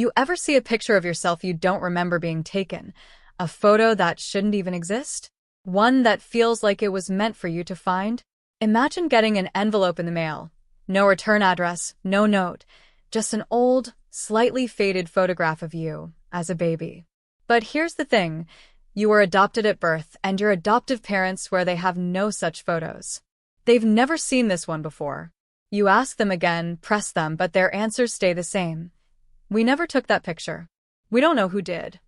You ever see a picture of yourself you don't remember being taken? A photo that shouldn't even exist? One that feels like it was meant for you to find? Imagine getting an envelope in the mail. No return address, no note, just an old, slightly faded photograph of you as a baby. But here's the thing. You were adopted at birth, and your adoptive parents swear they have no such photos. They've never seen this one before. You ask them again, press them, but their answers stay the same. We never took that picture. We don't know who did.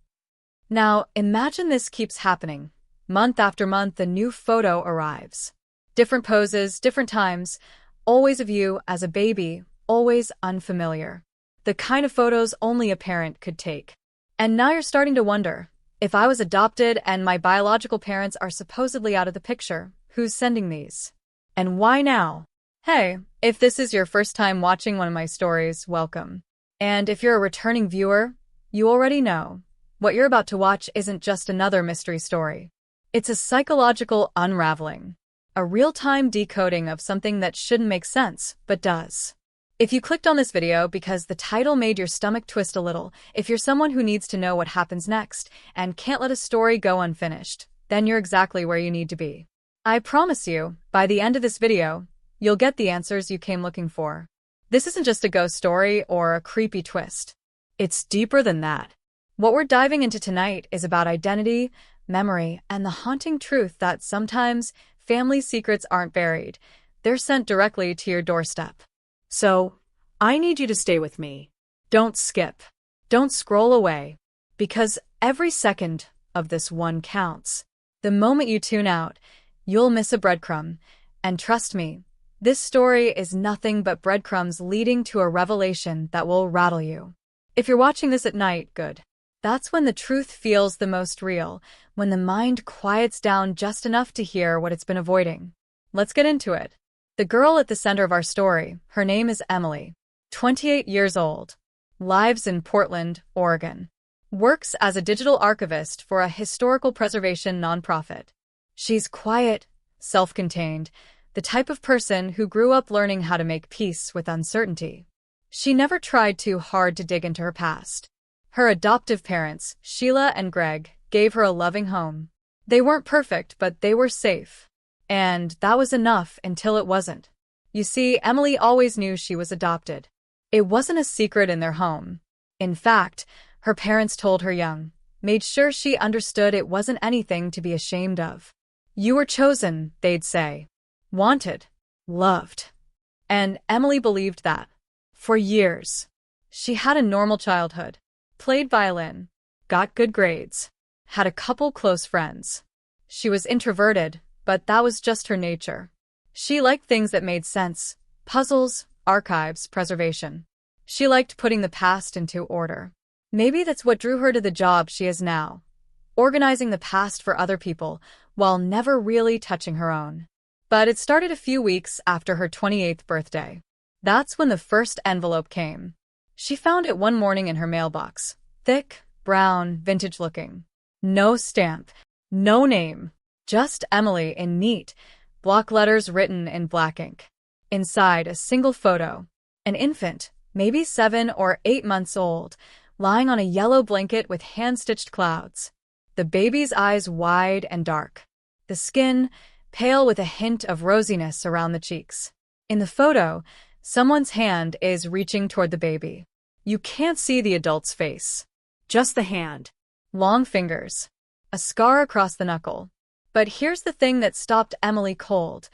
Now, imagine this keeps happening. Month after month, a new photo arrives. Different poses, different times, always of you as a baby, always unfamiliar. The kind of photos only a parent could take. And now you're starting to wonder, if I was adopted and my biological parents are supposedly out of the picture, who's sending these? And why now? Hey, if this is your first time watching one of my stories, welcome. And if you're a returning viewer, you already know. What you're about to watch isn't just another mystery story. It's a psychological unraveling. A real-time decoding of something that shouldn't make sense, but does. If you clicked on this video because the title made your stomach twist a little, if you're someone who needs to know what happens next and can't let a story go unfinished, then you're exactly where you need to be. I promise you, by the end of this video, you'll get the answers you came looking for. This isn't just a ghost story or a creepy twist. It's deeper than that. What we're diving into tonight is about identity, memory, and the haunting truth that sometimes family secrets aren't buried. They're sent directly to your doorstep. So, I need you to stay with me. Don't skip. Don't scroll away. Because every second of this one counts. The moment you tune out, you'll miss a breadcrumb. And trust me, this story is nothing but breadcrumbs leading to a revelation that will rattle you. If you're watching this at night, good. That's when the truth feels the most real, when the mind quiets down just enough to hear what it's been avoiding. Let's get into it. The girl at the center of our story, her name is Emily, 28 years old, lives in Portland, Oregon, works as a digital archivist for a historical preservation nonprofit. She's quiet, self-contained, the type of person who grew up learning how to make peace with uncertainty. She never tried too hard to dig into her past. Her adoptive parents, Sheila and Greg, gave her a loving home. They weren't perfect, but they were safe. And that was enough until it wasn't. You see, Emily always knew she was adopted. It wasn't a secret in their home. In fact, her parents told her young, made sure she understood it wasn't anything to be ashamed of. You were chosen, they'd say. Wanted. Loved. And Emily believed that. For years. She had a normal childhood. Played violin. Got good grades. Had a couple close friends. She was introverted, but that was just her nature. She liked things that made sense. Puzzles, archives, preservation. She liked putting the past into order. Maybe that's what drew her to the job she is now. Organizing the past for other people, while never really touching her own. But it started a few weeks after her 28th birthday. That's when the first envelope came. She found it one morning in her mailbox. Thick, brown, vintage-looking. No stamp. No name. Just Emily in neat, block letters written in black ink. Inside, a single photo. An infant, maybe 7 or 8 months old, lying on a yellow blanket with hand-stitched clouds. The baby's eyes wide and dark. The skin, pale with a hint of rosiness around the cheeks. In the photo, someone's hand is reaching toward the baby. You can't see the adult's face. Just the hand. Long fingers. A scar across the knuckle. But here's the thing that stopped Emily cold.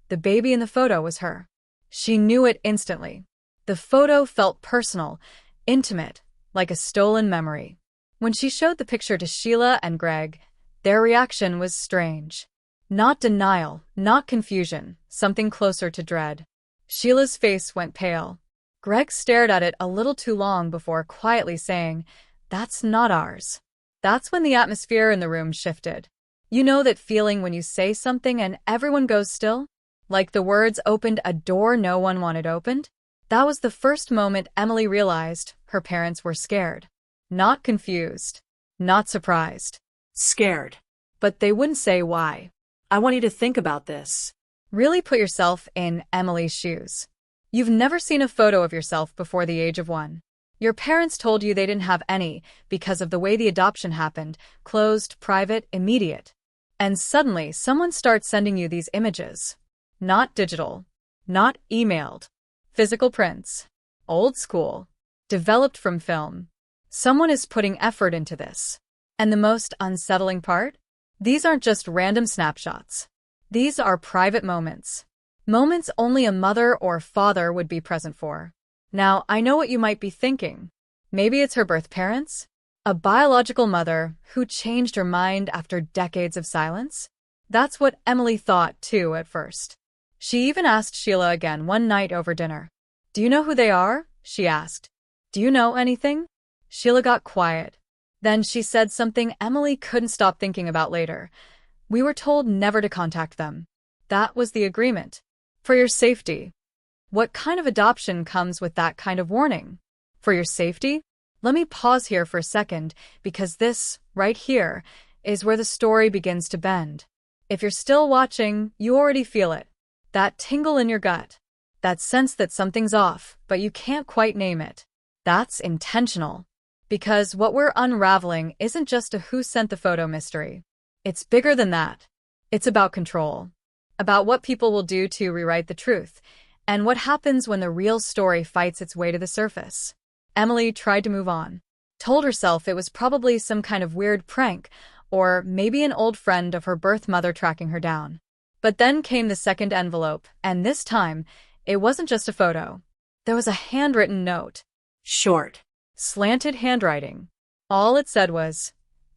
The baby in the photo was her. She knew it instantly. The photo felt personal, intimate, like a stolen memory. When she showed the picture to Sheila and Greg, their reaction was strange. Not denial, not confusion, something closer to dread. Sheila's face went pale. Greg stared at it a little too long before quietly saying, "That's not ours." That's when the atmosphere in the room shifted. You know that feeling when you say something and everyone goes still? Like the words opened a door no one wanted opened? That was the first moment Emily realized her parents were scared. Not confused. Not surprised. Scared. But they wouldn't say why. I want you to think about this. Really put yourself in Emily's shoes. You've never seen a photo of yourself before the age of 1. Your parents told you they didn't have any because of the way the adoption happened, closed, private, immediate. And suddenly, someone starts sending you these images. Not digital, not emailed. Physical prints. Old school. Developed from film. Someone is putting effort into this. And the most unsettling part? These aren't just random snapshots. These are private moments. Moments only a mother or father would be present for. Now, I know what you might be thinking. Maybe it's her birth parents? A biological mother who changed her mind after decades of silence? That's what Emily thought, too, at first. She even asked Sheila again one night over dinner. "Do you know who they are?" she asked. "Do you know anything?" Sheila got quiet. Then she said something Emily couldn't stop thinking about later. "We were told never to contact them. That was the agreement. For your safety." What kind of adoption comes with that kind of warning? For your safety? Let me pause here for a second, because this, right here, is where the story begins to bend. If you're still watching, you already feel it. That tingle in your gut. That sense that something's off, but you can't quite name it. That's intentional. Because what we're unraveling isn't just a who sent the photo mystery. It's bigger than that. It's about control. About what people will do to rewrite the truth, and what happens when the real story fights its way to the surface. Emily tried to move on. Told herself it was probably some kind of weird prank, or maybe an old friend of her birth mother tracking her down. But then came the second envelope, and this time, it wasn't just a photo. There was a handwritten note. Short, slanted handwriting. All it said was,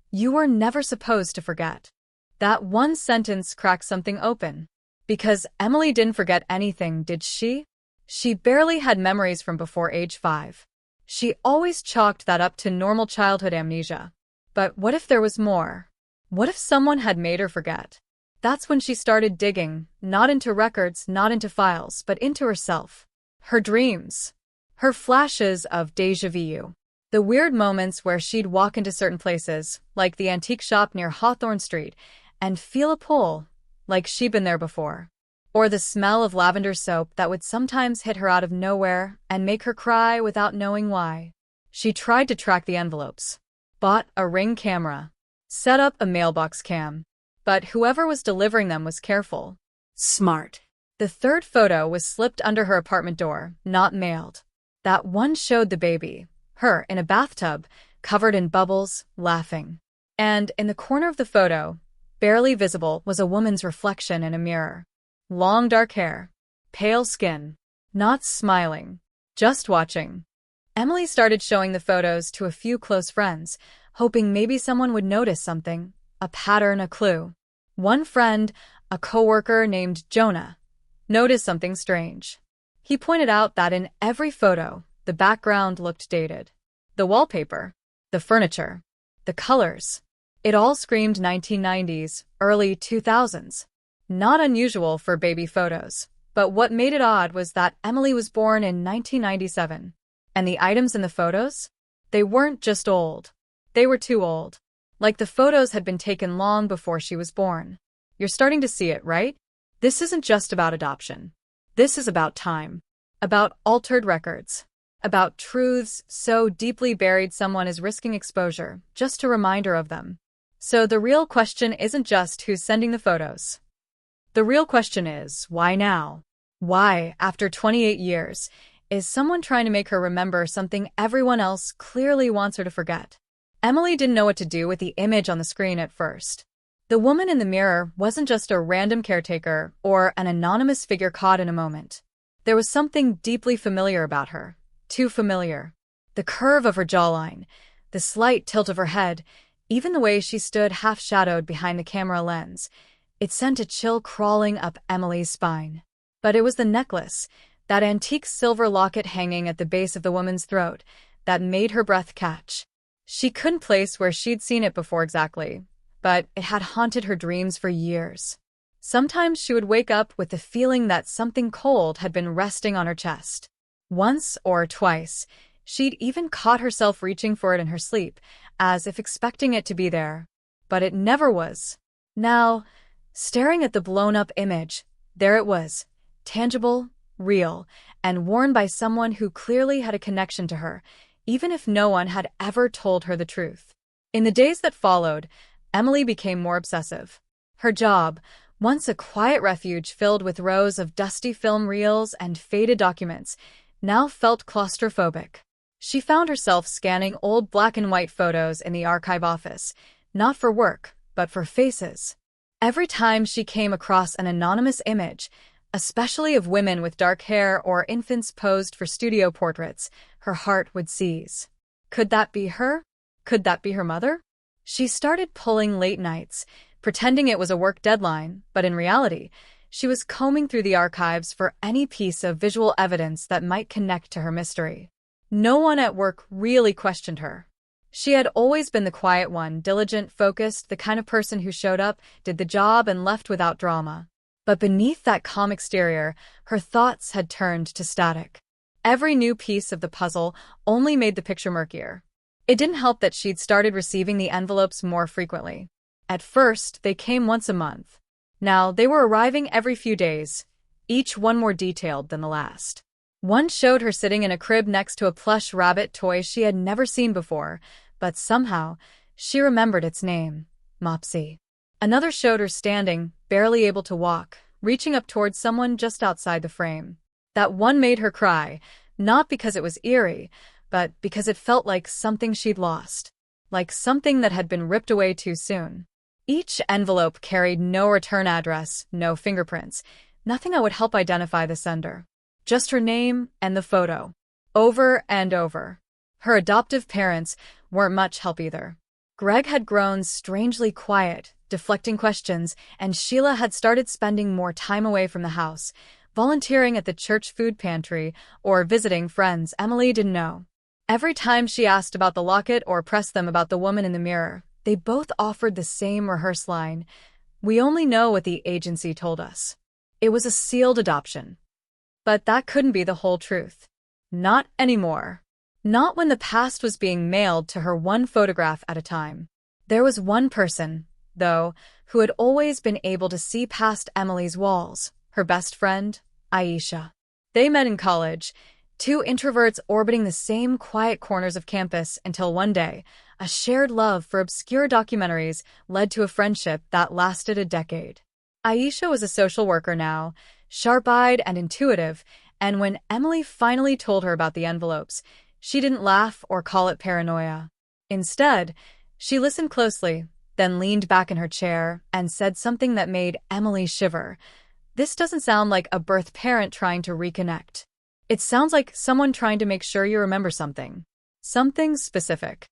"You were never supposed to forget." That one sentence cracked something open. Because Emily didn't forget anything, did she? She barely had memories from before age 5. She always chalked that up to normal childhood amnesia. But what if there was more? What if someone had made her forget? That's when she started digging, not into records, not into files, but into herself. Her dreams. Her flashes of déjà vu. The weird moments where she'd walk into certain places, like the antique shop near Hawthorne Street, and feel a pull, like she'd been there before. Or the smell of lavender soap that would sometimes hit her out of nowhere and make her cry without knowing why. She tried to track the envelopes. Bought a Ring camera. Set up a mailbox cam. But whoever was delivering them was careful. Smart. The third photo was slipped under her apartment door, not mailed. That one showed the baby, her in a bathtub, covered in bubbles, laughing. And in the corner of the photo, barely visible, was a woman's reflection in a mirror. Long dark hair, pale skin, not smiling, just watching. Emily started showing the photos to a few close friends, hoping maybe someone would notice something, a pattern, a clue. One friend, a coworker named Jonah, noticed something strange. He pointed out that in every photo, the background looked dated. The wallpaper, the furniture, the colors. It all screamed 1990s, early 2000s. Not unusual for baby photos, but what made it odd was that Emily was born in 1997. And the items in the photos? They weren't just old. They were too old. Like the photos had been taken long before she was born. You're starting to see it, right? This isn't just about adoption. This is about time. About altered records. About truths so deeply buried someone is risking exposure, just a reminder of them. So the real question isn't just who's sending the photos. The real question is, why now? Why, after 28 years, is someone trying to make her remember something everyone else clearly wants her to forget? Emily didn't know what to do with the image on the screen at first. The woman in the mirror wasn't just a random caretaker or an anonymous figure caught in a moment. There was something deeply familiar about her. Too familiar. The curve of her jawline, the slight tilt of her head, even the way she stood half-shadowed behind the camera lens. It sent a chill crawling up Emily's spine. But it was the necklace, that antique silver locket hanging at the base of the woman's throat, that made her breath catch. She couldn't place where she'd seen it before exactly, but it had haunted her dreams for years. Sometimes she would wake up with the feeling that something cold had been resting on her chest. Once or twice, she'd even caught herself reaching for it in her sleep, as if expecting it to be there. But it never was. Now, staring at the blown-up image, there it was, tangible, real, and worn by someone who clearly had a connection to her, even if no one had ever told her the truth. In the days that followed, Emily became more obsessive. Her job, once a quiet refuge filled with rows of dusty film reels and faded documents, now felt claustrophobic. She found herself scanning old black and white photos in the archive office, not for work, but for faces. Every time she came across an anonymous image, especially of women with dark hair or infants posed for studio portraits, her heart would seize. Could that be her? Could that be her mother? She started pulling late nights, pretending it was a work deadline, but in reality, she was combing through the archives for any piece of visual evidence that might connect to her mystery. No one at work really questioned her. She had always been the quiet one, diligent, focused, the kind of person who showed up, did the job, and left without drama. But beneath that calm exterior, her thoughts had turned to static. Every new piece of the puzzle only made the picture murkier. It didn't help that she'd started receiving the envelopes more frequently. At first, they came once a month. Now, they were arriving every few days, each one more detailed than the last. One showed her sitting in a crib next to a plush rabbit toy she had never seen before, but somehow, she remembered its name, Mopsy. Another showed her standing, barely able to walk, reaching up towards someone just outside the frame. That one made her cry, not because it was eerie, but because it felt like something she'd lost, like something that had been ripped away too soon. Each envelope carried no return address, no fingerprints, nothing that would help identify the sender. Just her name and the photo. Over and over. Her adoptive parents weren't much help either. Greg had grown strangely quiet, deflecting questions, and Sheila had started spending more time away from the house, volunteering at the church food pantry or visiting friends Emily didn't know. Every time she asked about the locket or pressed them about the woman in the mirror, they both offered the same rehearsed line, "We only know what the agency told us." It was a sealed adoption. But that couldn't be the whole truth. Not anymore. Not when the past was being mailed to her one photograph at a time. There was one person, though, who had always been able to see past Emily's walls, her best friend, Aisha. They met in college, two introverts orbiting the same quiet corners of campus until one day, a shared love for obscure documentaries led to a friendship that lasted a decade. Aisha was a social worker now, sharp-eyed and intuitive, and when Emily finally told her about the envelopes, she didn't laugh or call it paranoia. Instead, she listened closely, then leaned back in her chair and said something that made Emily shiver. "This doesn't sound like a birth parent trying to reconnect. It sounds like someone trying to make sure you remember something. Something specific."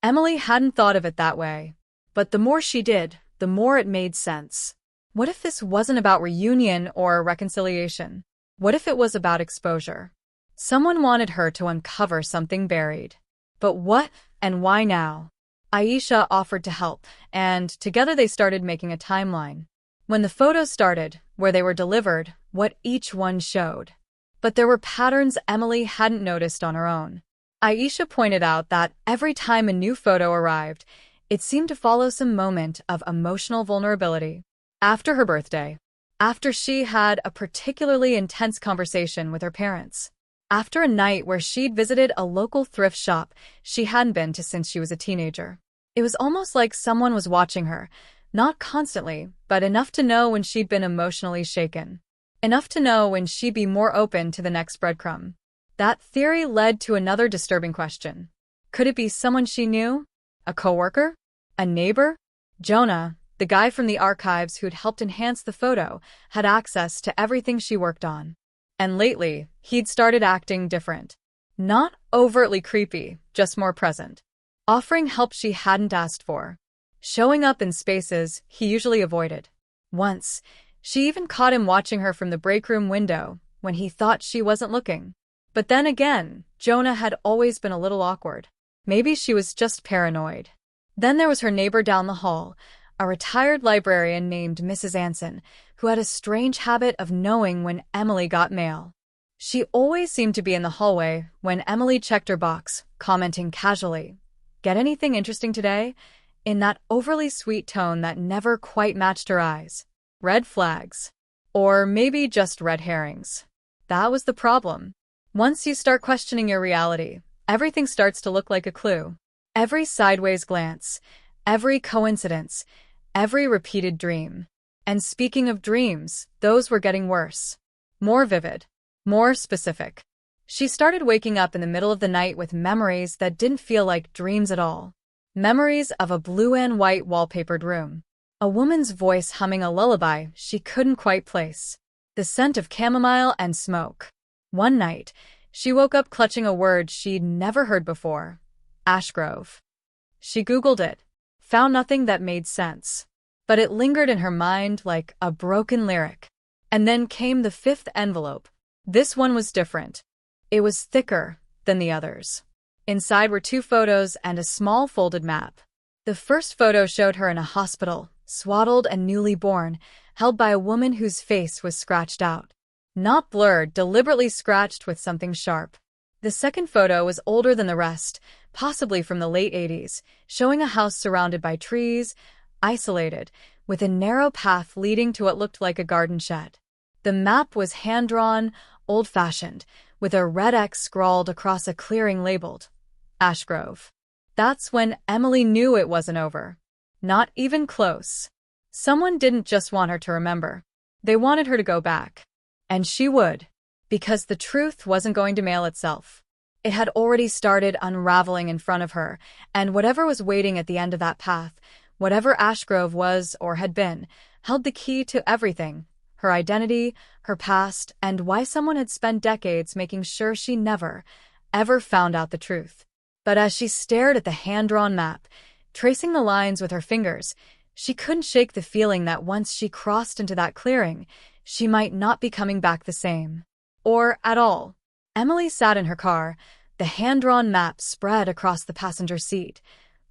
Emily hadn't thought of it that way. But the more she did, the more it made sense. What if this wasn't about reunion or reconciliation? What if it was about exposure? Someone wanted her to uncover something buried. But what and why now? Aisha offered to help, and together they started making a timeline. When the photos started, where they were delivered, what each one showed. But there were patterns Emily hadn't noticed on her own. Aisha pointed out that every time a new photo arrived, it seemed to follow some moment of emotional vulnerability. After her birthday, after she had a particularly intense conversation with her parents, after a night where she'd visited a local thrift shop she hadn't been to since she was a teenager. It was almost like someone was watching her, not constantly, but enough to know when she'd been emotionally shaken. Enough to know when she'd be more open to the next breadcrumb. That theory led to another disturbing question. Could it be someone she knew? A coworker? A neighbor? Jonah, the guy from the archives who'd helped enhance the photo, had access to everything she worked on. And lately, he'd started acting different. Not overtly creepy, just more present. Offering help she hadn't asked for. Showing up in spaces he usually avoided. Once, she even caught him watching her from the break room window when he thought she wasn't looking. But then again, Jonah had always been a little awkward. Maybe she was just paranoid. Then there was her neighbor down the hall, a retired librarian named Mrs. Anson, who had a strange habit of knowing when Emily got mail. She always seemed to be in the hallway when Emily checked her box, commenting casually, "Get anything interesting today?" in that overly sweet tone that never quite matched her eyes. Red flags. Or maybe just red herrings. That was the problem. Once you start questioning your reality, everything starts to look like a clue. Every sideways glance, every coincidence, every repeated dream. And speaking of dreams, those were getting worse. More vivid, more specific. She started waking up in the middle of the night with memories that didn't feel like dreams at all. Memories of a blue and white wallpapered room. A woman's voice humming a lullaby she couldn't quite place. The scent of chamomile and smoke. One night, she woke up clutching a word she'd never heard before. Ashgrove. She Googled it, found nothing that made sense. But it lingered in her mind like a broken lyric. And then came the fifth envelope. This one was different. It was thicker than the others. Inside were 2 photos and a small folded map. The first photo showed her in a hospital, swaddled and newly born, held by a woman whose face was scratched out. Not blurred, deliberately scratched with something sharp. The second photo was older than the rest, possibly from the late 80s, showing a house surrounded by trees, isolated, with a narrow path leading to what looked like a garden shed. The map was hand-drawn, old-fashioned, with a red X scrawled across a clearing labeled Ashgrove. That's when Emily knew it wasn't over. Not even close. Someone didn't just want her to remember. They wanted her to go back. And she would. Because the truth wasn't going to mail itself. It had already started unraveling in front of her, and whatever was waiting at the end of that path, whatever Ashgrove was or had been, held the key to everything. Her identity, her past, and why someone had spent decades making sure she never, ever found out the truth. But as she stared at the hand-drawn map, tracing the lines with her fingers, she couldn't shake the feeling that once she crossed into that clearing, she might not be coming back the same. Or at all. Emily sat in her car, the hand-drawn map spread across the passenger seat,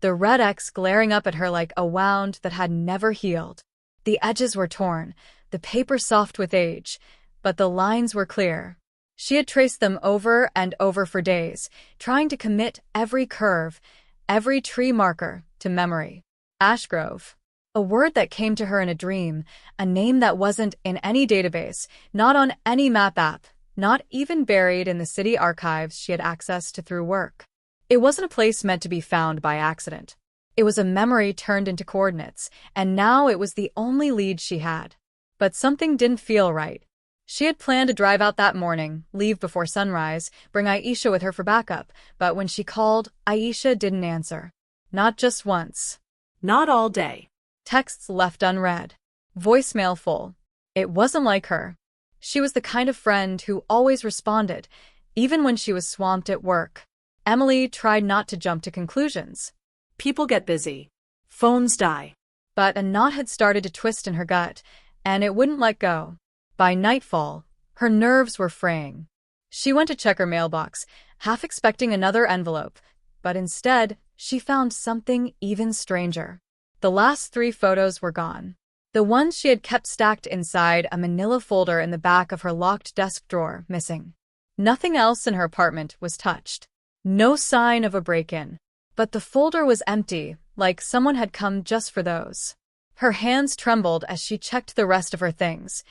the red X glaring up at her like a wound that had never healed. The edges were torn, the paper soft with age, but the lines were clear. She had traced them over and over for days, trying to commit every curve, every tree marker, to memory. Ashgrove. A word that came to her in a dream, a name that wasn't in any database, not on any map app, not even buried in the city archives she had access to through work. It wasn't a place meant to be found by accident. It was a memory turned into coordinates, and now it was the only lead she had. But something didn't feel right. She had planned to drive out that morning, leave before sunrise, bring Aisha with her for backup, but when she called, Aisha didn't answer. Not just once. Not all day. Texts left unread. Voicemail full. It wasn't like her. She was the kind of friend who always responded, even when she was swamped at work. Emily tried not to jump to conclusions. People get busy. Phones die. But a knot had started to twist in her gut, and it wouldn't let go. By nightfall, her nerves were fraying. She went to check her mailbox, half expecting another envelope, but instead, she found something even stranger. The last 3 photos were gone. The ones she had kept stacked inside a manila folder in the back of her locked desk drawer, missing. Nothing else in her apartment was touched. No sign of a break-in. But the folder was empty, like someone had come just for those. Her hands trembled as she checked the rest of her things.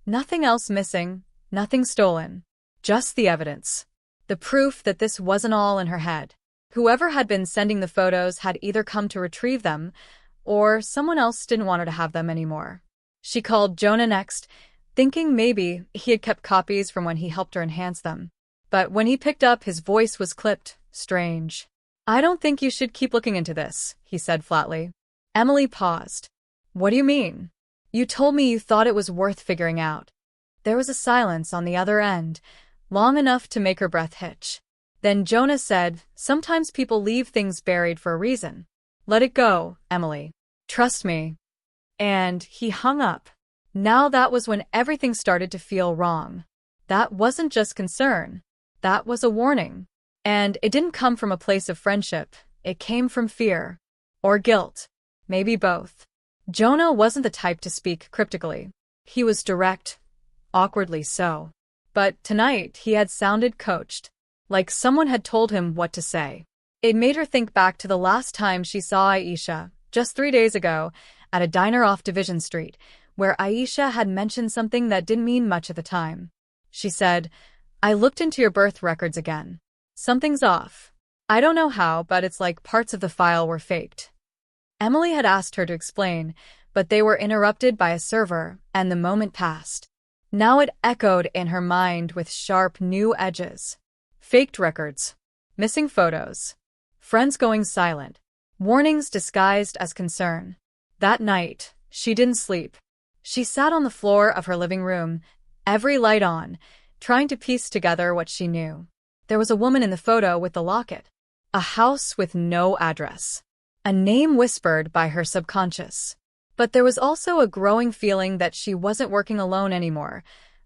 Nothing else missing, nothing stolen. Just the evidence. The proof that this wasn't all in her head. Whoever had been sending the photos had either come to retrieve them, or someone else didn't want her to have them anymore. She called Jonah next, thinking maybe he had kept copies from when he helped her enhance them. But when he picked up, his voice was clipped, strange. "I don't think you should keep looking into this," he said flatly. Emily paused. "What do you mean? You told me you thought it was worth figuring out." There was a silence on the other end, long enough to make her breath hitch. Then Jonah said, "Sometimes people leave things buried for a reason. Let it go, Emily. Trust me." And he hung up. Now that was when everything started to feel wrong. That wasn't just concern. That was a warning. And it didn't come from a place of friendship. It came from fear. Or guilt. Maybe both. Jonah wasn't the type to speak cryptically. He was direct. Awkwardly so. But tonight he had sounded coached. Like someone had told him what to say. It made her think back to the last time she saw Aisha, just 3 days ago, at a diner off Division Street, where Aisha had mentioned something that didn't mean much at the time. She said, "I looked into your birth records again. Something's off. I don't know how, but it's like parts of the file were faked. Emily had asked her to explain, but they were interrupted by a server, and the moment passed. Now it echoed in her mind with sharp new edges. Faked records. Missing photos. Friends going silent. Warnings disguised as concern. That night, she didn't sleep. She sat on the floor of her living room, every light on, trying to piece together what she knew. There was a woman in the photo with the locket. A house with no address. A name whispered by her subconscious. But there was also a growing feeling that she wasn't working alone anymore,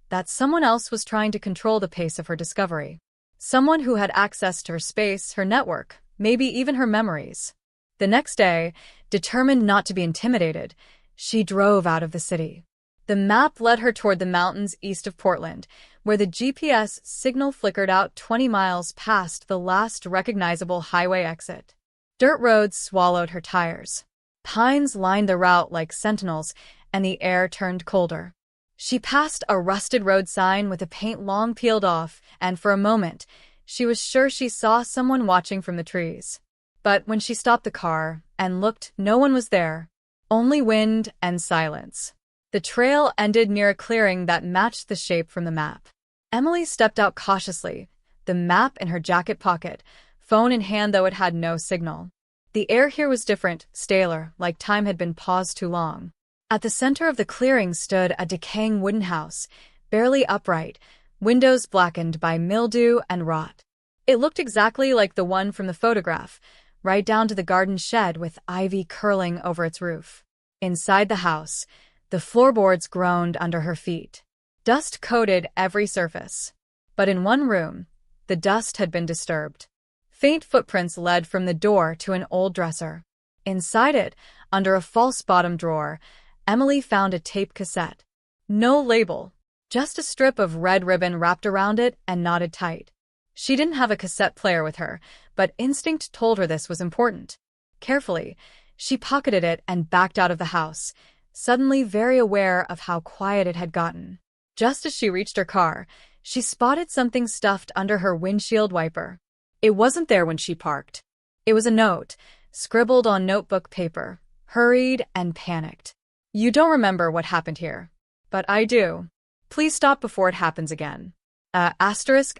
that someone else was trying to control the pace of her discovery. Someone who had access to her space, her network, maybe even her memories. The next day, determined not to be intimidated, she drove out of the city. The map led her toward the mountains east of Portland, where the GPS signal flickered out 20 miles past the last recognizable highway exit. Dirt roads swallowed her tires. Pines lined the route like sentinels, and the air turned colder. She passed a rusted road sign with the paint long peeled off, and for a moment, she was sure she saw someone watching from the trees. But when she stopped the car and looked, no one was there. Only wind and silence. The trail ended near a clearing that matched the shape from the map. Emily stepped out cautiously, the map in her jacket pocket, phone in hand though it had no signal. The air here was different, staler, like time had been paused too long. At the center of the clearing stood a decaying wooden house, barely upright, windows blackened by mildew and rot. It looked exactly like the one from the photograph, right down to the garden shed with ivy curling over its roof. Inside the house, the floorboards groaned under her feet. Dust coated every surface. But in one room, the dust had been disturbed. Faint footprints led from the door to an old dresser. Inside it, under a false bottom drawer, Emily found a tape cassette. No label, just a strip of red ribbon wrapped around it and knotted tight. She didn't have a cassette player with her, but instinct told her this was important. Carefully, she pocketed it and backed out of the house, suddenly very aware of how quiet it had gotten. Just as she reached her car, she spotted something stuffed under her windshield wiper. It wasn't there when she parked. It was a note, scribbled on notebook paper, hurried and panicked. You don't remember what happened here. But I do. Please stop before it happens again. Asterisk.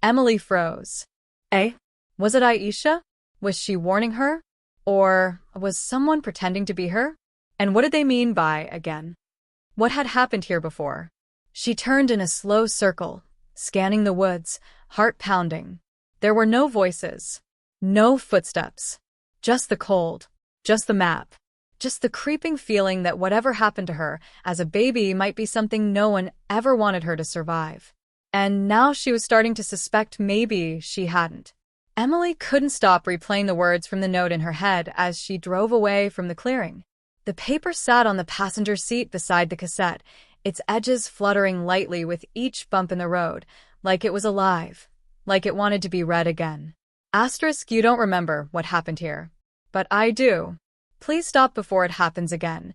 Emily froze. Eh? Was it Aisha? Was she warning her? Or was someone pretending to be her? And what did they mean by again? What had happened here before? She turned in a slow circle, scanning the woods, heart pounding. There were no voices, no footsteps, just the cold, just the map, just the creeping feeling that whatever happened to her as a baby might be something no one ever wanted her to survive. And now she was starting to suspect maybe she hadn't. Emily couldn't stop replaying the words from the note in her head as she drove away from the clearing. The paper sat on the passenger seat beside the cassette, its edges fluttering lightly with each bump in the road, like it was alive, like it wanted to be read again. Asterisk, you don't remember what happened here. But I do. Please stop before it happens again.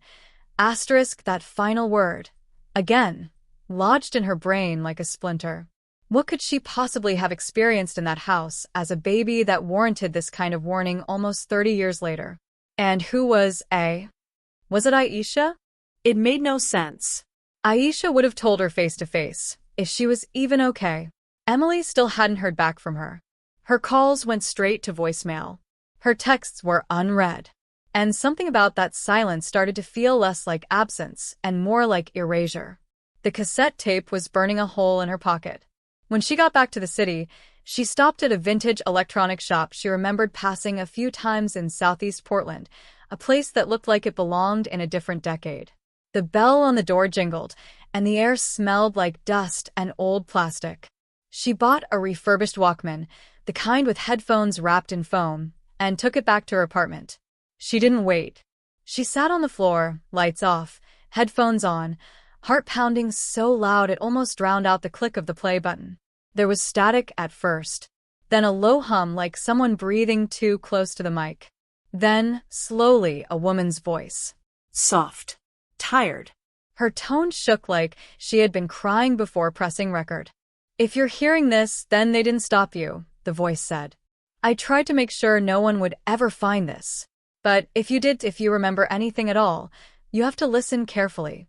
Asterisk, that final word. Again. Lodged in her brain like a splinter. What could she possibly have experienced in that house as a baby that warranted this kind of warning almost 30 years later? And who was A? Was it Aisha? It made no sense. Aisha would have told her face to face, if she was even okay. Emily still hadn't heard back from her. Her calls went straight to voicemail. Her texts were unread. And something about that silence started to feel less like absence and more like erasure. The cassette tape was burning a hole in her pocket. When she got back to the city, she stopped at a vintage electronics shop she remembered passing a few times in southeast Portland, a place that looked like it belonged in a different decade. The bell on the door jingled, and the air smelled like dust and old plastic. She bought a refurbished Walkman, the kind with headphones wrapped in foam, and took it back to her apartment. She didn't wait. She sat on the floor, lights off, headphones on, heart pounding so loud it almost drowned out the click of the play button. There was static at first, then a low hum like someone breathing too close to the mic. Then, slowly, a woman's voice. Soft. Tired. Her tone shook like she had been crying before pressing record. If you're hearing this, then they didn't stop you, the voice said. I tried to make sure no one would ever find this. But if you remember anything at all, you have to listen carefully."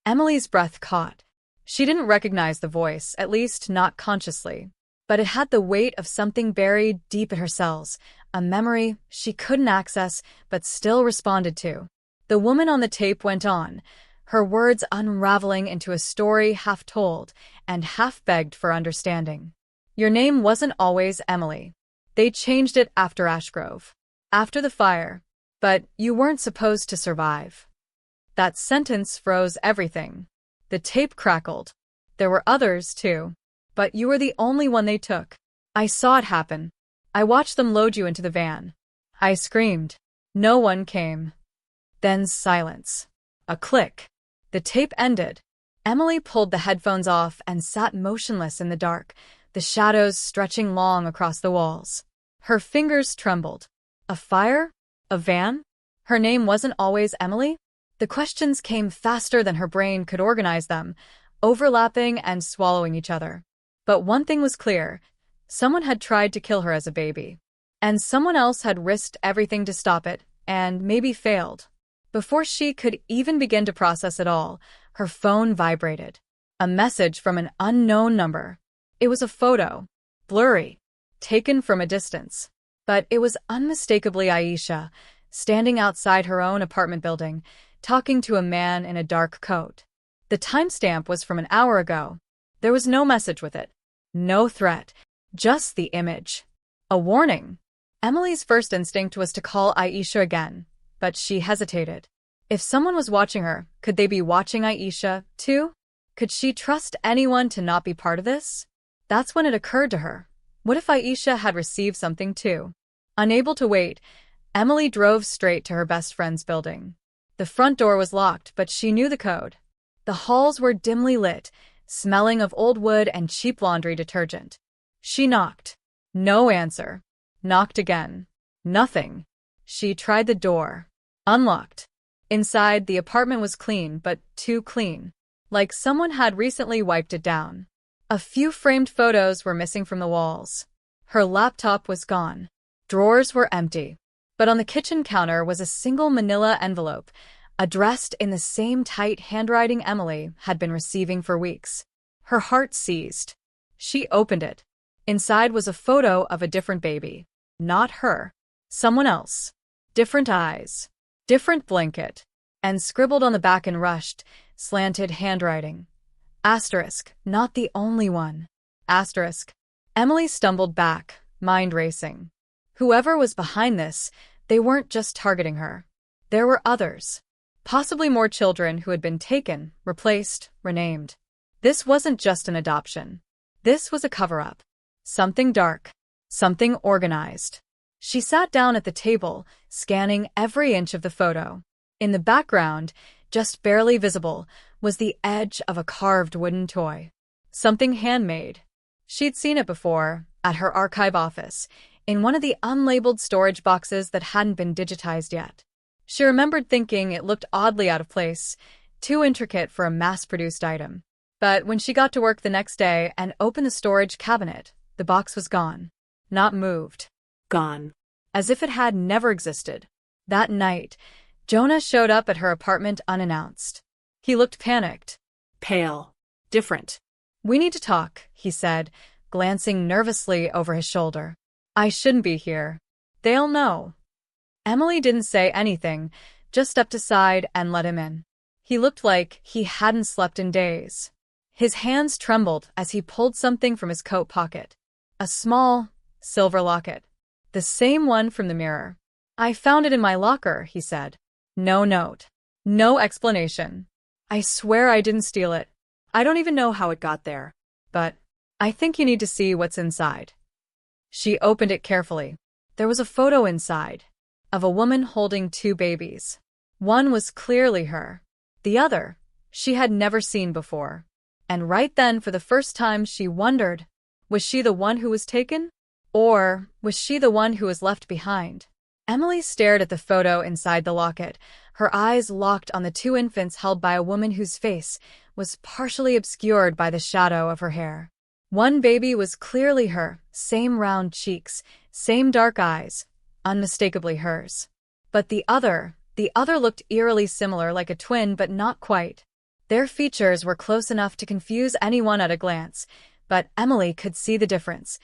Emily's breath caught. She didn't recognize the voice, at least not consciously. But it had the weight of something buried deep in her cells, a memory she couldn't access but still responded to. The woman on the tape went on, her words unraveling into a story half told and half begged for understanding. "Your name wasn't always Emily. They changed it after Ashgrove. After the fire. But you weren't supposed to survive." That sentence froze everything. The tape crackled. "There were others, too. But you were the only one they took. I saw it happen. I watched them load you into the van." I screamed. No one came. Then silence. A click. The tape ended. Emily pulled the headphones off and sat motionless in the dark, the shadows stretching long across the walls. Her fingers trembled. A fire? A van? Her name wasn't always Emily? The questions came faster than her brain could organize them, overlapping and swallowing each other. But one thing was clear. Someone had tried to kill her as a baby. And someone else had risked everything to stop it, and maybe failed. Before she could even begin to process it all, her phone vibrated. A message from an unknown number. It was a photo. Blurry. Taken from a distance. But it was unmistakably Aisha, standing outside her own apartment building, talking to a man in a dark coat. The timestamp was from an hour ago. There was no message with it. No threat. Just the image. A warning. Emily's first instinct was to call Aisha again, but she hesitated. If someone was watching her, could they be watching Aisha, too? Could she trust anyone to not be part of this? That's when it occurred to her. What if Aisha had received something, too? Unable to wait, Emily drove straight to her best friend's building. The front door was locked, but she knew the code. The halls were dimly lit, smelling of old wood and cheap laundry detergent. She knocked. No answer. Knocked again. Nothing. She tried the door. Unlocked. Inside, the apartment was clean, but too clean. Like someone had recently wiped it down. A few framed photos were missing from the walls. Her laptop was gone. Drawers were empty. But on the kitchen counter was a single manila envelope, addressed in the same tight handwriting Emily had been receiving for weeks. Her heart seized. She opened it. Inside was a photo of a different baby. Not her. Someone else. Different eyes. Different blanket. And scribbled on the back in rushed, slanted handwriting. Asterisk, not the only one. Asterisk. Emily stumbled back, mind racing. Whoever was behind this, they weren't just targeting her. There were others. Possibly more children who had been taken, replaced, renamed. This wasn't just an adoption. This was a cover-up. Something dark. Something organized. She sat down at the table, scanning every inch of the photo. In the background, just barely visible, was the edge of a carved wooden toy. Something handmade. She'd seen it before, at her archive office, in one of the unlabeled storage boxes that hadn't been digitized yet. She remembered thinking it looked oddly out of place, too intricate for a mass-produced item. But when she got to work the next day and opened the storage cabinet, the box was gone. Not moved. Gone. As if it had never existed. That night, Jonah showed up at her apartment unannounced. He looked panicked. Pale. Different. "We need to talk," he said, glancing nervously over his shoulder. "I shouldn't be here. They'll know." Emily didn't say anything, just stepped aside and let him in. He looked like he hadn't slept in days. His hands trembled as he pulled something from his coat pocket. A small, silver locket. The same one from the mirror. "I found it in my locker," he said. No note. No explanation. "I swear I didn't steal it. I don't even know how it got there. But I think you need to see what's inside." She opened it carefully. There was a photo inside, of a woman holding two babies. One was clearly her. The other, she had never seen before. And right then, for the first time, she wondered, was she the one who was taken? Or was she the one who was left behind? Emily stared at the photo inside the locket, her eyes locked on the two infants held by a woman whose face was partially obscured by the shadow of her hair. One baby was clearly her, same round cheeks, Same dark eyes, unmistakably hers. But the other looked eerily similar, like a twin, but not quite. Their features were close enough to confuse anyone at a glance, but Emily could see the difference.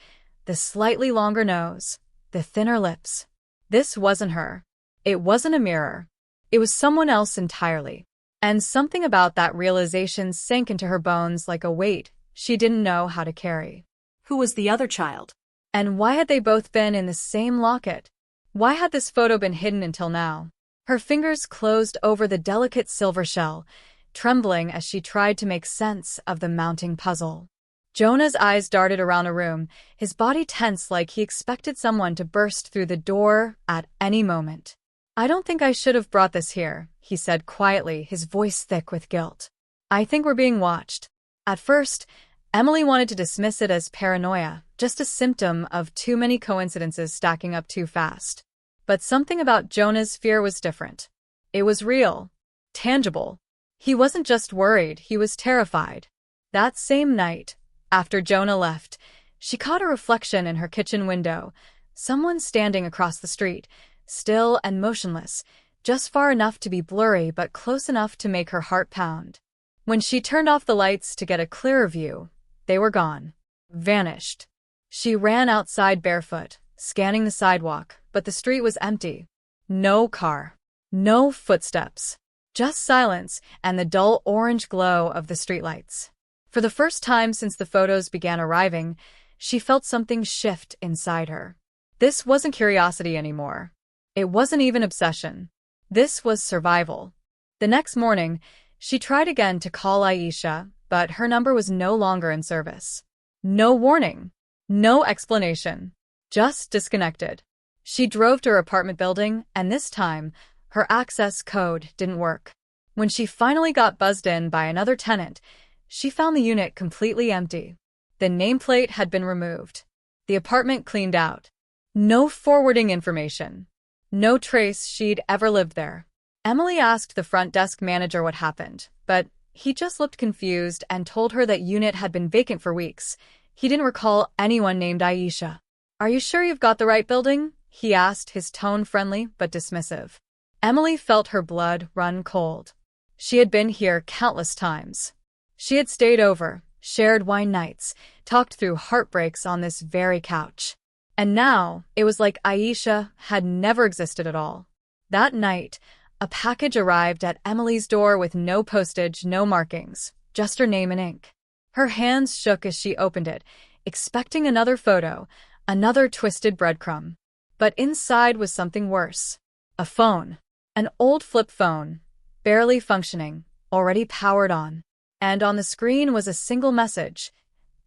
The slightly longer nose, the thinner lips. This wasn't her. It wasn't a mirror. It was someone else entirely. And something about that realization sank into her bones like a weight she didn't know how to carry. Who was the other child? And why had they both been in the same locket? Why had this photo been hidden until now? Her fingers closed over the delicate silver shell, trembling as she tried to make sense of the mounting puzzle. Jonah's eyes darted around the room, his body tense like he expected someone to burst through the door at any moment. "I don't think I should have brought this here," he said quietly, his voice thick with guilt. "I think we're being watched." At first, Emily wanted to dismiss it as paranoia, just a symptom of too many coincidences stacking up too fast. But something about Jonah's fear was different. It was real, tangible. He wasn't just worried, he was terrified. That same night, after Jonah left, she caught a reflection in her kitchen window, someone standing across the street, still and motionless, just far enough to be blurry but close enough to make her heart pound. When she turned off the lights to get a clearer view, they were gone. Vanished. She ran outside barefoot, scanning the sidewalk, but the street was empty. No car. No footsteps. Just silence and the dull orange glow of the streetlights. For the first time since the photos began arriving, she felt something shift inside her. This wasn't curiosity anymore. It wasn't even obsession. This was survival. The next morning, she tried again to call Aisha, but her number was no longer in service. No warning. No explanation. Just disconnected. She drove to her apartment building, and this time, her access code didn't work. When she finally got buzzed in by another tenant, she found the unit completely empty. The nameplate had been removed. The apartment cleaned out. No forwarding information. No trace she'd ever lived there. Emily asked the front desk manager what happened, but he just looked confused and told her that unit had been vacant for weeks. He didn't recall anyone named Aisha. "Are you sure you've got the right building?" he asked, his tone friendly but dismissive. Emily felt her blood run cold. She had been here countless times. She had stayed over, shared wine nights, talked through heartbreaks on this very couch. And now, it was like Aisha had never existed at all. That night, a package arrived at Emily's door with no postage, no markings, just her name in ink. Her hands shook as she opened it, expecting another photo, another twisted breadcrumb. But inside was something worse. A phone. An old flip phone, barely functioning, already powered on. And on the screen was a single message.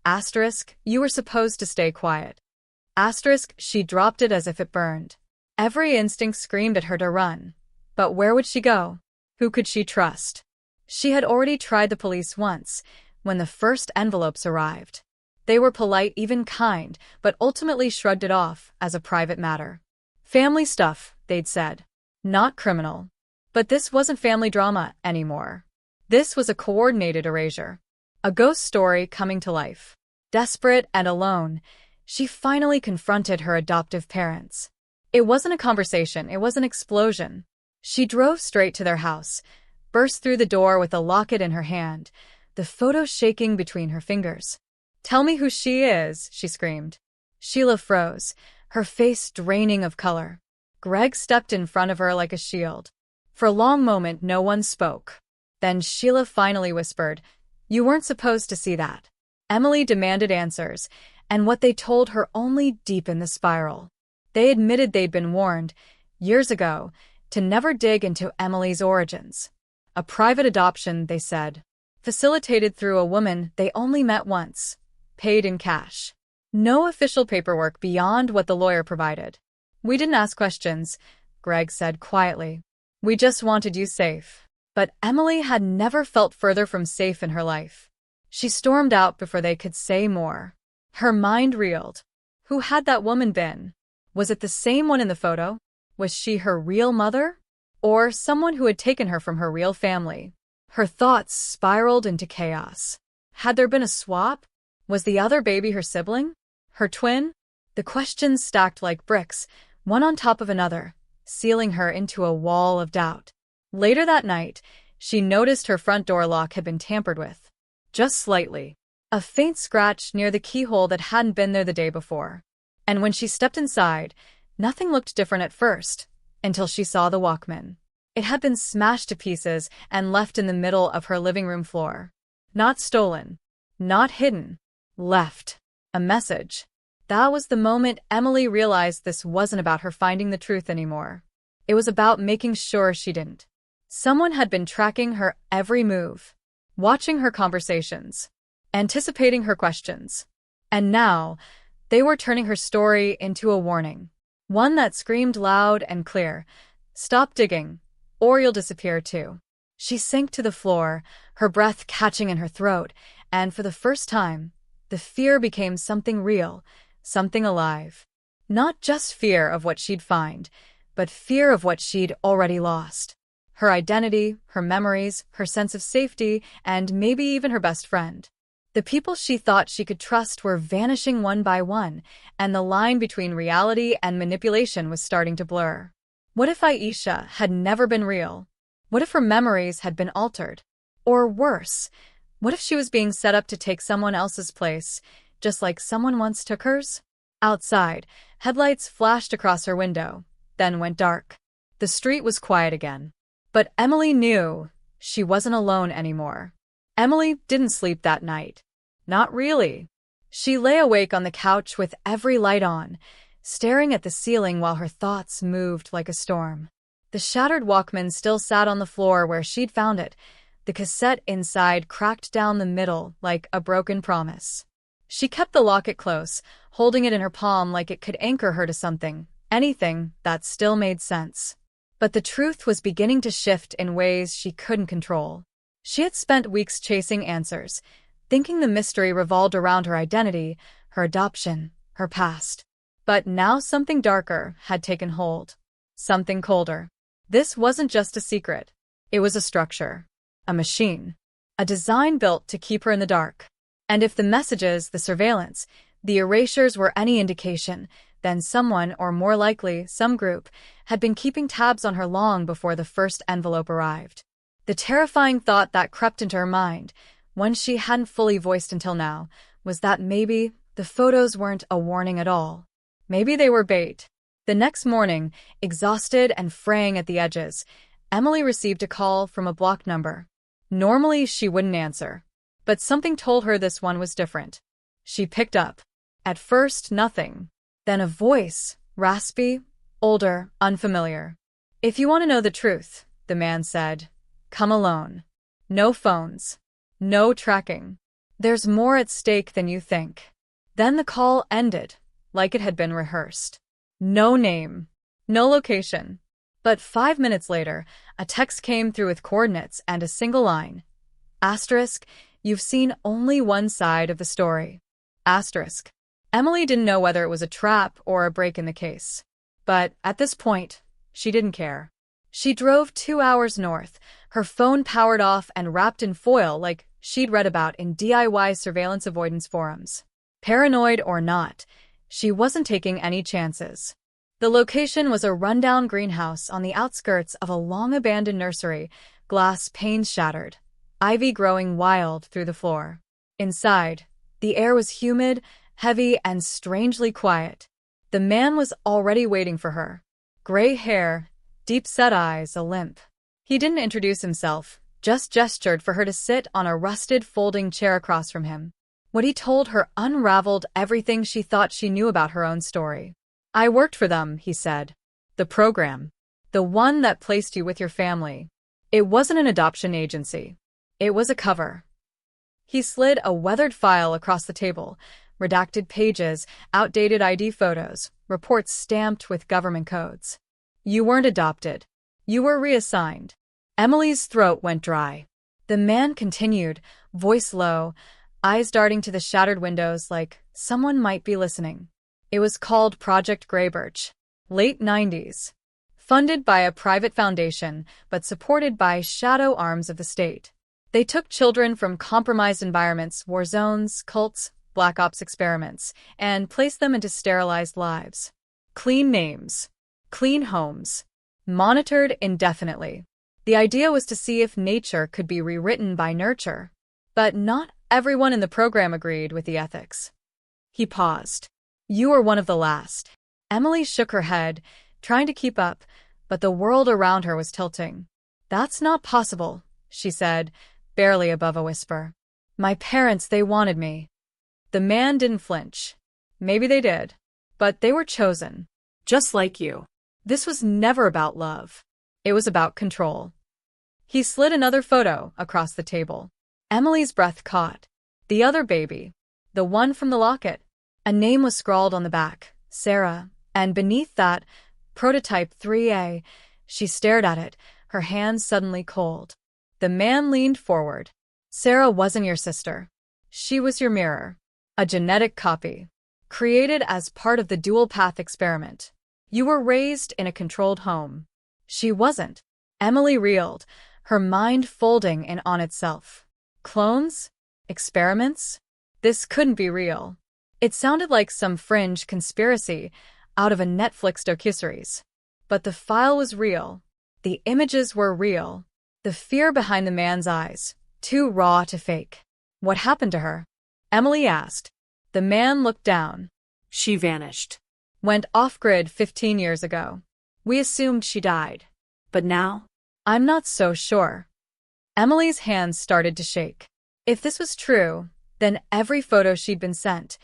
Asterisk, you were supposed to stay quiet. Asterisk, she dropped it as if it burned. Every instinct screamed at her to run. But where would she go? Who could she trust? She had already tried the police once, when the first envelopes arrived. They were polite, even kind, but ultimately shrugged it off as a private matter. Family stuff, they'd said. Not criminal. But this wasn't family drama anymore. This was a coordinated erasure. A ghost story coming to life. Desperate and alone, she finally confronted her adoptive parents. It wasn't a conversation, it was an explosion. She drove straight to their house, burst through the door with a locket in her hand, the photo shaking between her fingers. "Tell me who she is," she screamed. Sheila froze, her face draining of color. Greg stepped in front of her like a shield. For a long moment, no one spoke. Then Sheila finally whispered, "You weren't supposed to see that." Emily demanded answers, and what they told her only deepened the spiral. They admitted they'd been warned, years ago, to never dig into Emily's origins. A private adoption, they said, facilitated through a woman they only met once, paid in cash. No official paperwork beyond what the lawyer provided. "We didn't ask questions," Greg said quietly. "We just wanted you safe." But Emily had never felt further from safe in her life. She stormed out before they could say more. Her mind reeled. Who had that woman been? Was it the same one in the photo? Was she her real mother? Or someone who had taken her from her real family? Her thoughts spiraled into chaos. Had there been a swap? Was the other baby her sibling? Her twin? The questions stacked like bricks, one on top of another, sealing her into a wall of doubt. Later that night, she noticed her front door lock had been tampered with. Just slightly. A faint scratch near the keyhole that hadn't been there the day before. And when she stepped inside, nothing looked different at first, until she saw the Walkman. It had been smashed to pieces and left in the middle of her living room floor. Not stolen. Not hidden. Left. A message. That was the moment Emily realized this wasn't about her finding the truth anymore. It was about making sure she didn't. Someone had been tracking her every move, watching her conversations, anticipating her questions. And now, they were turning her story into a warning. One that screamed loud and clear, "Stop digging, or you'll disappear too." She sank to the floor, her breath catching in her throat, and for the first time, the fear became something real, something alive. Not just fear of what she'd find, but fear of what she'd already lost. Her identity, her memories, her sense of safety, and maybe even her best friend. The people she thought she could trust were vanishing one by one, and the line between reality and manipulation was starting to blur. What if Aisha had never been real? What if her memories had been altered? Or worse, what if she was being set up to take someone else's place, just like someone once took hers? Outside, headlights flashed across her window, then went dark. The street was quiet again. But Emily knew she wasn't alone anymore. Emily didn't sleep that night. Not really. She lay awake on the couch with every light on, staring at the ceiling while her thoughts moved like a storm. The shattered Walkman still sat on the floor where she'd found it, the cassette inside cracked down the middle like a broken promise. She kept the locket close, holding it in her palm like it could anchor her to something, anything that still made sense. But the truth was beginning to shift in ways she couldn't control. She had spent weeks chasing answers, thinking the mystery revolved around her identity, her adoption, her past. But now something darker had taken hold. Something colder. This wasn't just a secret. It was a structure. A machine. A design built to keep her in the dark. And if the messages, the surveillance, the erasures were any indication, then someone, or more likely, some group, had been keeping tabs on her long before the first envelope arrived. The terrifying thought that crept into her mind, one she hadn't fully voiced until now, was that maybe the photos weren't a warning at all. Maybe they were bait. The next morning, exhausted and fraying at the edges, Emily received a call from a blocked number. Normally, she wouldn't answer. But something told her this one was different. She picked up. At first, nothing. Then a voice, raspy, older, unfamiliar. "If you want to know the truth," the man said, "come alone. No phones. No tracking. There's more at stake than you think." Then the call ended, like it had been rehearsed. No name. No location. But 5 minutes later, a text came through with coordinates and a single line. Asterisk, "You've seen only one side of the story." Asterisk. Emily didn't know whether it was a trap or a break in the case. But at this point, she didn't care. She drove 2 hours north, her phone powered off and wrapped in foil like she'd read about in DIY surveillance avoidance forums. Paranoid or not, she wasn't taking any chances. The location was a rundown greenhouse on the outskirts of a long-abandoned nursery, glass panes shattered, ivy growing wild through the floor. Inside, the air was humid, heavy, and strangely quiet. The man was already waiting for her. Gray hair, deep-set eyes, a limp. He didn't introduce himself, just gestured for her to sit on a rusted folding chair across from him. What he told her unraveled everything she thought she knew about her own story. "I worked for them," he said. "The program. The one that placed you with your family. It wasn't an adoption agency. It was a cover." He slid a weathered file across the table, redacted pages, outdated ID photos, reports stamped with government codes. "You weren't adopted. You were reassigned." Emily's throat went dry. The man continued, voice low, eyes darting to the shattered windows like someone might be listening. It was called Project Greybirch. Late 90s. Funded by a private foundation, but supported by shadow arms of the state. They took children from compromised environments, war zones, cults, Black Ops experiments and placed them into sterilized lives. Clean names, clean homes, monitored indefinitely. The idea was to see if nature could be rewritten by nurture. But not everyone in the program agreed with the ethics. He paused. You were one of the last. Emily shook her head, trying to keep up, but the world around her was tilting. That's not possible, she said, barely above a whisper. My parents, they wanted me. The man didn't flinch. Maybe they did, but they were chosen. Just like you. This was never about love. It was about control. He slid another photo across the table. Emily's breath caught. The other baby. The one from the locket. A name was scrawled on the back, Sarah, and beneath that, prototype 3A. She stared at it, her hands suddenly cold. The man leaned forward. Sarah wasn't your sister. She was your mirror. A genetic copy. Created as part of the dual-path experiment. You were raised in a controlled home. She wasn't. Emily reeled, her mind folding in on itself. Clones? Experiments? This couldn't be real. It sounded like some fringe conspiracy out of a Netflix docuseries. But the file was real. The images were real. The fear behind the man's eyes, too raw to fake. What happened to her? Emily asked. The man looked down. She vanished. Went off-grid 15 years ago. We assumed she died. But now? I'm not so sure. Emily's hands started to shake. If this was true, then every photo she'd been sent,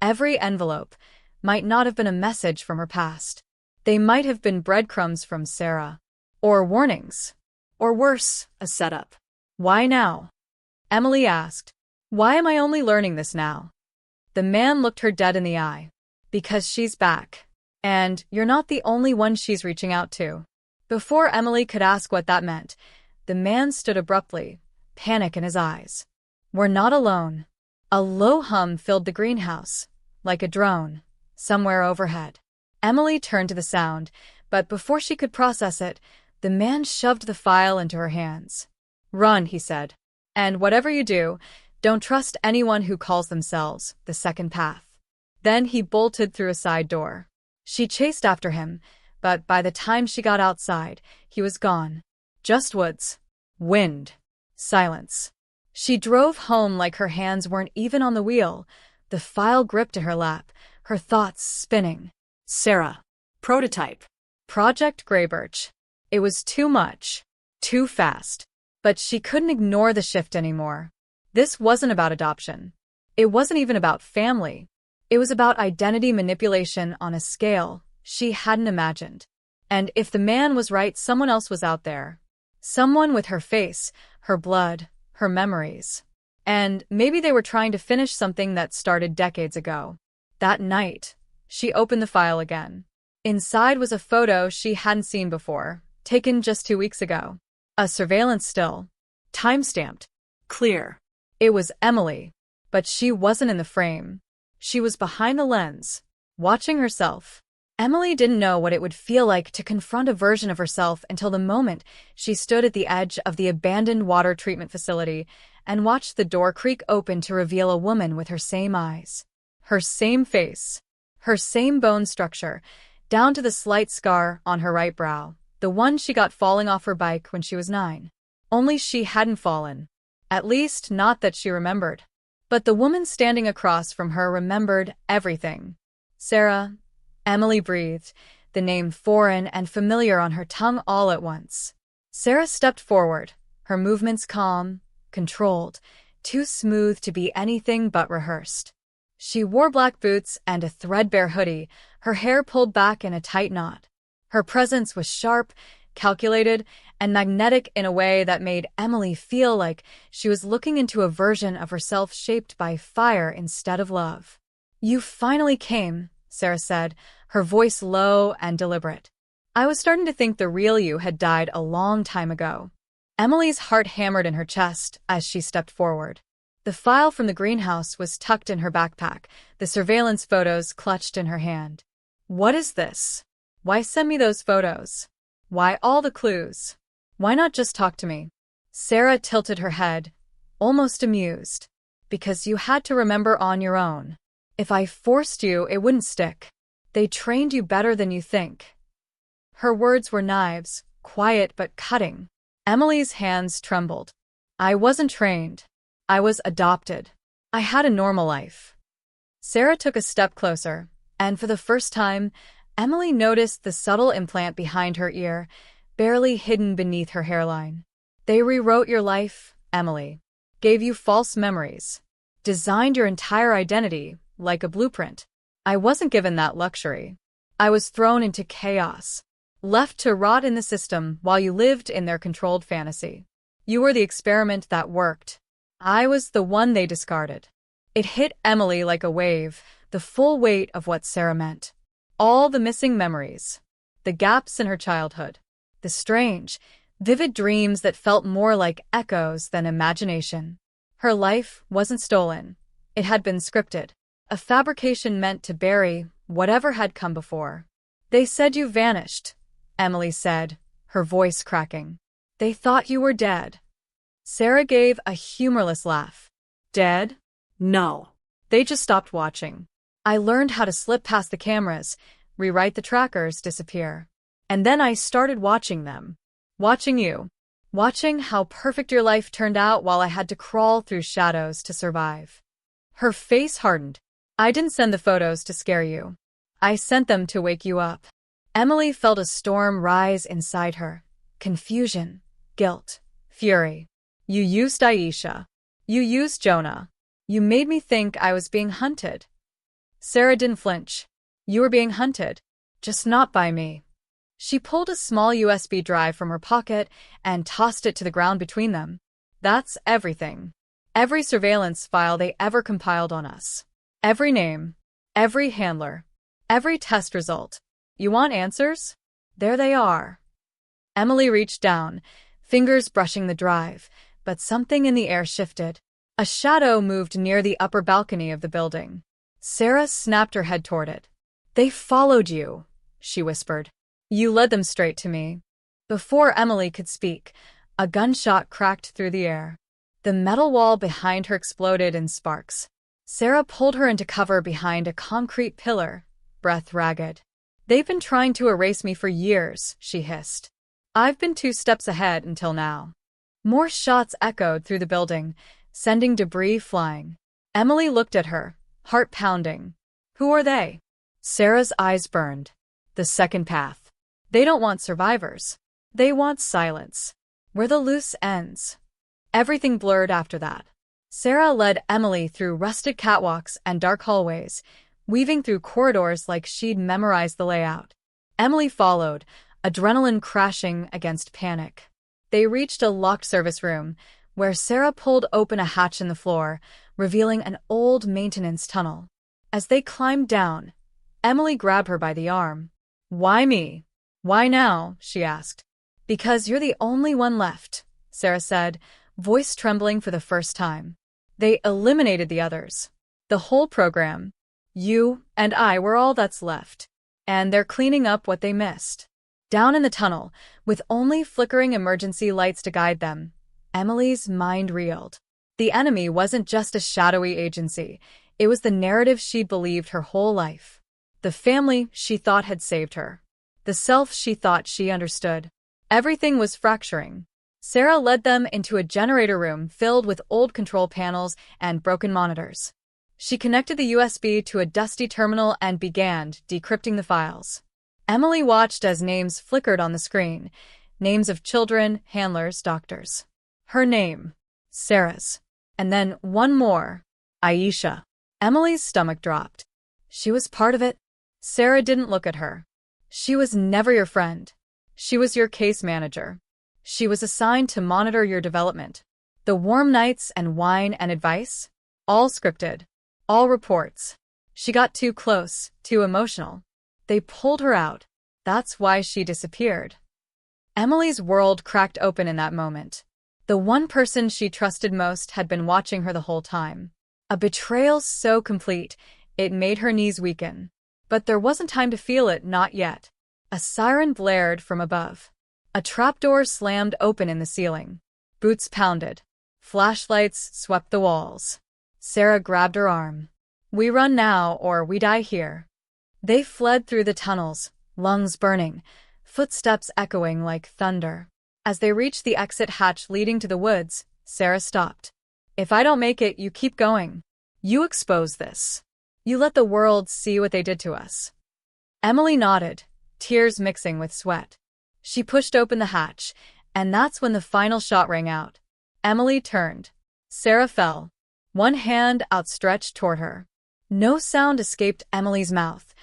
every envelope, might not have been a message from her past. They might have been breadcrumbs from Sarah. Or warnings. Or worse, a setup. Why now? Emily asked. Why am I only learning this now? The man looked her dead in the eye. Because she's back. And you're not the only one she's reaching out to. Before Emily could ask what that meant, the man stood abruptly, panic in his eyes. We're not alone. A low hum filled the greenhouse, like a drone, somewhere overhead. Emily turned to the sound, but before she could process it, the man shoved the file into her hands. Run, he said. And whatever you do, don't trust anyone who calls themselves the second path. Then he bolted through a side door. She chased after him, but by the time she got outside, he was gone. Just woods, wind, silence. She drove home like her hands weren't even on the wheel, the file gripped to her lap, her thoughts spinning. Sarah. Prototype. Project Greybirch. It was too much. Too fast. But she couldn't ignore the shift anymore. This wasn't about adoption. It wasn't even about family. It was about identity manipulation on a scale she hadn't imagined. And if the man was right, someone else was out there. Someone with her face, her blood, her memories. And maybe they were trying to finish something that started decades ago. That night, she opened the file again. Inside was a photo she hadn't seen before, taken just 2 weeks ago. A surveillance still. Time-stamped. Clear. It was Emily. But she wasn't in the frame. She was behind the lens, watching herself. Emily didn't know what it would feel like to confront a version of herself until the moment she stood at the edge of the abandoned water treatment facility and watched the door creak open to reveal a woman with her same eyes, her same face, her same bone structure, down to the slight scar on her right brow, the one she got falling off her bike when she was 9. Only she hadn't fallen. At least, not that she remembered. But the woman standing across from her remembered everything. Sarah. Emily breathed, the name foreign and familiar on her tongue all at once. Sarah stepped forward, her movements calm, controlled, too smooth to be anything but rehearsed. She wore black boots and a threadbare hoodie, her hair pulled back in a tight knot. Her presence was sharp, calculated, and magnetic in a way that made Emily feel like she was looking into a version of herself shaped by fire instead of love. You finally came, Sarah said, her voice low and deliberate. I was starting to think the real you had died a long time ago. Emily's heart hammered in her chest as she stepped forward. The file from the greenhouse was tucked in her backpack, the surveillance photos clutched in her hand. What is this? Why send me those photos? Why all the clues? Why not just talk to me? Sarah tilted her head, almost amused. Because you had to remember on your own. If I forced you, it wouldn't stick. They trained you better than you think." Her words were knives, quiet but cutting. Emily's hands trembled. "I wasn't trained. I was adopted. I had a normal life." Sarah took a step closer, and for the first time, Emily noticed the subtle implant behind her ear, barely hidden beneath her hairline. "They rewrote your life, Emily. Gave you false memories. Designed your entire identity, like a blueprint. I wasn't given that luxury. I was thrown into chaos. Left to rot in the system while you lived in their controlled fantasy. You were the experiment that worked. I was the one they discarded." It hit Emily like a wave, the full weight of what Sarah meant. All the missing memories. The gaps in her childhood. The strange, vivid dreams that felt more like echoes than imagination. Her life wasn't stolen. It had been scripted. A fabrication meant to bury whatever had come before. "They said you vanished," Emily said, her voice cracking. "They thought you were dead." Sarah gave a humorless laugh. "Dead? No. They just stopped watching. I learned how to slip past the cameras, rewrite the trackers, disappear. And then I started watching them. Watching you. Watching how perfect your life turned out while I had to crawl through shadows to survive." Her face hardened. "I didn't send the photos to scare you. I sent them to wake you up." Emily felt a storm rise inside her. Confusion, guilt, fury. "You used Aisha. You used Jonah. You made me think I was being hunted." Sarah didn't flinch. "You were being hunted. Just not by me." She pulled a small USB drive from her pocket and tossed it to the ground between them. "That's everything. Every surveillance file they ever compiled on us. Every name. Every handler. Every test result. You want answers? There they are." Emily reached down, fingers brushing the drive, but something in the air shifted. A shadow moved near the upper balcony of the building. Sarah snapped her head toward it. "They followed you," she whispered. "You led them straight to me." Before Emily could speak, a gunshot cracked through the air. The metal wall behind her exploded in sparks. Sarah pulled her into cover behind a concrete pillar, breath ragged. "They've been trying to erase me for years," she hissed. "I've been 2 steps ahead until now." More shots echoed through the building, sending debris flying. Emily looked at her, heart pounding. "Who are they?" Sarah's eyes burned. "The second path. They don't want survivors. They want silence. We're the loose ends." Everything blurred after that. Sarah led Emily through rusted catwalks and dark hallways, weaving through corridors like she'd memorized the layout. Emily followed, adrenaline crashing against panic. They reached a locked service room, where Sarah pulled open a hatch in the floor, revealing an old maintenance tunnel. As they climbed down, Emily grabbed her by the arm. "Why me? Why now?" she asked. "Because you're the only one left," Sarah said, voice trembling for the first time. "They eliminated the others. The whole program. You and I were all that's left. And they're cleaning up what they missed." Down in the tunnel, with only flickering emergency lights to guide them, Emily's mind reeled. The enemy wasn't just a shadowy agency, it was the narrative she'd believed her whole life. The family she thought had saved her. The self she thought she understood. Everything was fracturing. Sarah led them into a generator room filled with old control panels and broken monitors. She connected the USB to a dusty terminal and began decrypting the files. Emily watched as names flickered on the screen, names of children, handlers, doctors. Her name. Sarah's. And then one more. Aisha. Emily's stomach dropped. She was part of it. Sarah didn't look at her. She was never your friend. She was your case manager. She was assigned to monitor your development. The warm nights and wine and advice? All scripted. All reports. She got too close, too emotional. They pulled her out. That's why she disappeared. Emily's world cracked open in that moment. The one person she trusted most had been watching her the whole time. A betrayal so complete, it made her knees weaken. But there wasn't time to feel it, not yet. A siren blared from above. A trapdoor slammed open in the ceiling. Boots pounded. Flashlights swept the walls. Sarah grabbed her arm. We run now or we die here. They fled through the tunnels, lungs burning, footsteps echoing like thunder. As they reached the exit hatch leading to the woods, Sarah stopped. If I don't make it, you keep going. You expose this. You let the world see what they did to us. Emily nodded, tears mixing with sweat. She pushed open the hatch, and that's when the final shot rang out. Emily turned. Sarah fell, one hand outstretched toward her. No sound escaped Emily's mouth,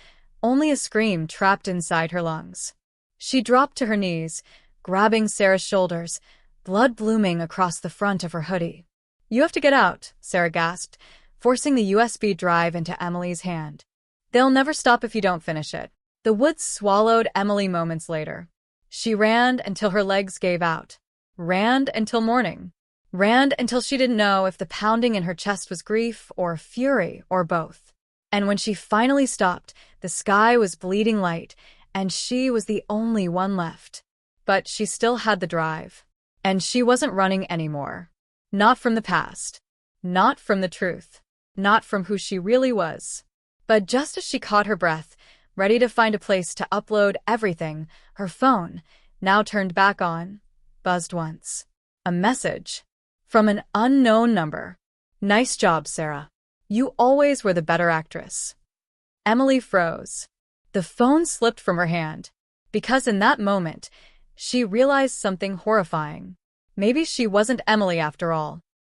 only a scream trapped inside her lungs. She dropped to her knees, grabbing Sarah's shoulders, blood blooming across the front of her hoodie. You have to get out, Sarah gasped, forcing the USB drive into Emily's hand. They'll never stop if you don't finish it. The woods swallowed Emily moments later. She ran until her legs gave out. Ran until morning. Ran until she didn't know if the pounding in her chest was grief or fury or both. And when she finally stopped, the sky was bleeding light, and she was the only one left. But she still had the drive. And she wasn't running anymore. Not from the past. Not from the truth. Not from who she really was. But just as she caught her breath, ready to find a place to upload everything, her phone, now turned back on, buzzed once. A message. From an unknown number. Nice job, Sarah. You always were the better actress. Emily froze. The phone slipped from her hand, because in that moment, she realized something horrifying. Maybe she wasn't Emily after all.